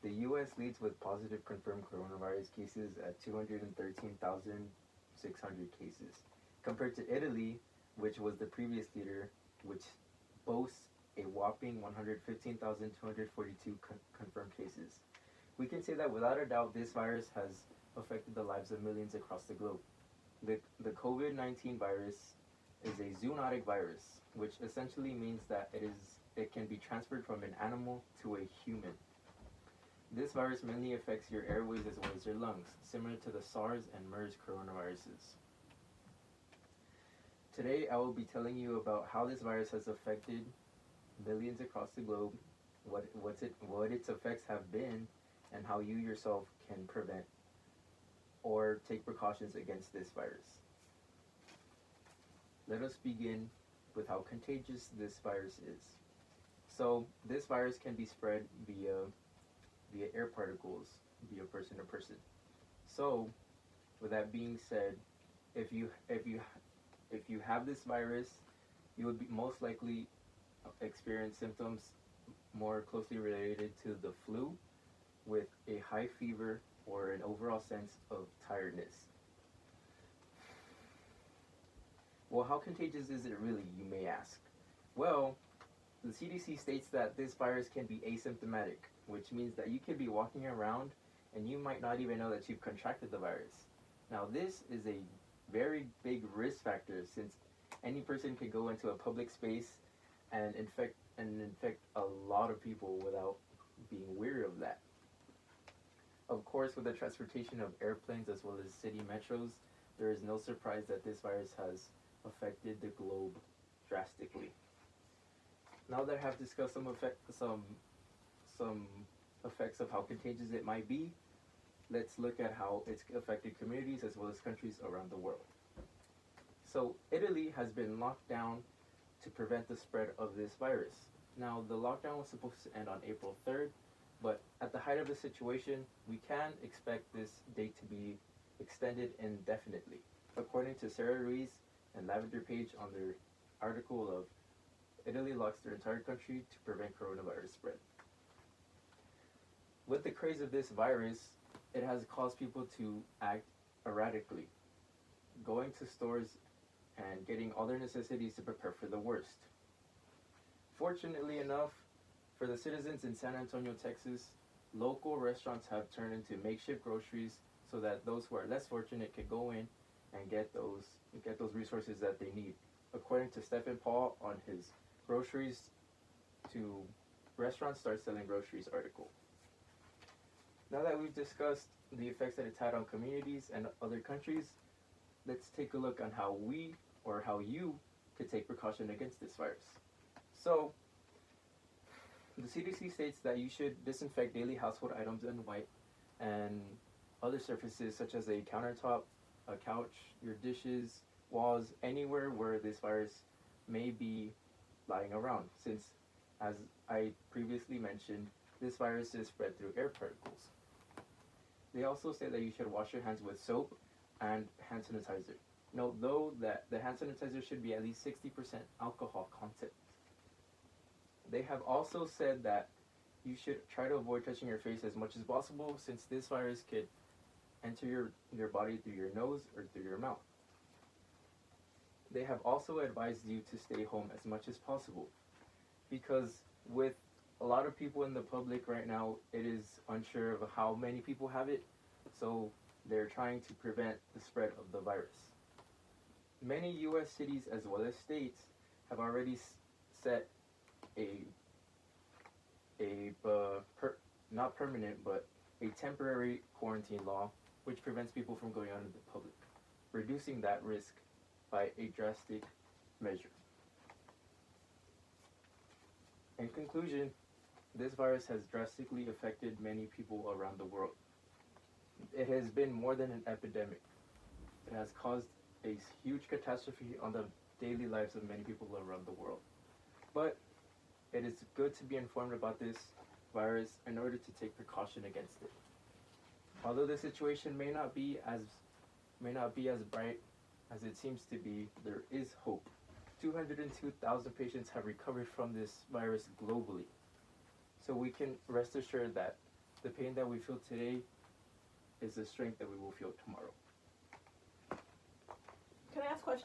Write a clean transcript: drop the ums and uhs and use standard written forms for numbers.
The US leads with positive confirmed coronavirus cases at 213,600 cases, compared to Italy, which was the previous leader, which boasts a whopping 115,242 confirmed cases. We can say that without a doubt, this virus has affected the lives of millions across the globe. The COVID 19 virus is a zoonotic virus, which essentially means that it can be transferred from an animal to a human. This virus mainly affects your airways as well as your lungs, similar to the SARS and MERS coronaviruses. Today, I will be telling you about how this virus has affected millions across the globe, what its effects have been, and how you yourself can prevent or take precautions against this virus. Let us begin with how contagious this virus is. So, this virus can be spread via air particles, via person to person. So, with that being said, if you have this virus, you would be most likely experience symptoms more closely related to the flu, with a high fever or an overall sense of tiredness. Well, how contagious is it really, you may ask? Well, the CDC states that this virus can be asymptomatic, which means that you could be walking around and you might not even know that you've contracted the virus. Now, this is a very big risk factor, since any person could go into a public space and infect a lot of people without being aware of that. Of course, with the transportation of airplanes as well as city metros, there is no surprise that this virus has affected the globe drastically. Now that I have discussed some effects of how contagious it might be, let's look at how it's affected communities as well as countries around the world. So, Italy has been locked down to prevent the spread of this virus. Now, the lockdown was supposed to end on April 3rd, but at the height of the situation, we can expect this date to be extended indefinitely, according to Sarah Ruiz and Lavender Page on their article of Italy locks their entire country to prevent coronavirus spread. With the craze of this virus, it has caused people to act erratically, going to stores and getting all their necessities to prepare for the worst. Fortunately enough, for the citizens in San Antonio, Texas, local restaurants have turned into makeshift groceries so that those who are less fortunate can go in and get those resources that they need. According to Stephen Paul on his Groceries to Restaurants Start Selling Groceries article. Now that we've discussed the effects that it's had on communities and other countries, let's take a look on how you could take precaution against this virus. So, the CDC states that you should disinfect daily household items and wipe and other surfaces such as a countertop, a couch, your dishes, walls, anywhere where this virus may be lying around, since, as I previously mentioned, this virus is spread through air particles. They also say that you should wash your hands with soap and hand sanitizer. Note, though, that the hand sanitizer should be at least 60% alcohol content. They have also said that you should try to avoid touching your face as much as possible, since this virus could enter your body through your nose or through your mouth. They have also advised you to stay home as much as possible, because with a lot of people in the public right now, it is unsure of how many people have it, so they're trying to prevent the spread of the virus. Many U.S. cities as well as states have already set not permanent, but a temporary quarantine law, which prevents people from going out into the public, reducing that risk by a drastic measure. In conclusion, this virus has drastically affected many people around the world. It has been more than an epidemic. It has caused a huge catastrophe on the daily lives of many people around the world. But it is good to be informed about this virus in order to take precaution against it. Although the situation may not be as bright as it seems to be, there is hope. 202,000 patients have recovered from this virus globally. So we can rest assured that the pain that we feel today is the strength that we will feel tomorrow. Can I ask questions?